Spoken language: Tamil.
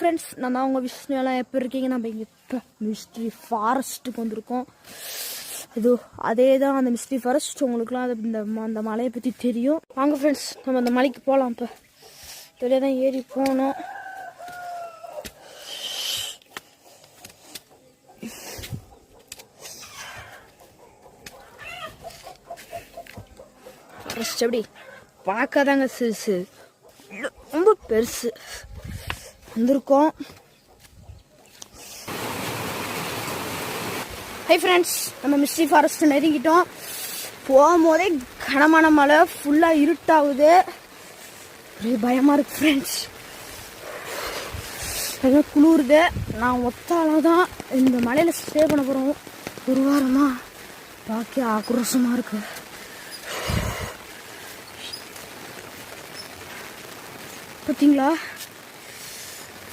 ஃப்ரெண்ட்ஸ், நான் தான் உங்கள் விஷ்ணு. எல்லாம் எப்போ இருக்கீங்க? நம்ம இங்கே இப்போ மிஸ்ட்ரி ஃபாரஸ்ட்டுக்கு வந்திருக்கோம். இது அதே தான் அந்த மிஸ்ட்ரி ஃபாரஸ்ட். உங்களுக்குலாம் அது அந்த மலையை பற்றி தெரியும். வாங்க ஃப்ரெண்ட்ஸ், நம்ம அந்த மலைக்கு போகலாம். இப்போ வெளியே தான் ஏறி போகணும். ஃபாரஸ்ட் எப்படி பார்க்காதாங்க சிறுசு, ரொம்ப பெருசு. வந்திருக்கோம். ஹை ஃப்ரெண்ட்ஸ், நம்ம மிஸ்ட்ரி ஃபாரஸ்ட் நெருங்கிட்டோம். போகும்போதே கனமான மலை, ஃபுல்லாக இருட்டாகுது, ஒரே பயமாக இருக்கு ஃப்ரெண்ட்ஸ். எல்லாம் குளிருது. நான் ஒத்தால தான் இந்த மலையில் ஸ்டே பண்ண போகிறோம். ஒரு வாரமாக பார்க்க ஆக்ரோஷமாக இருக்கு. பார்த்தீங்களா?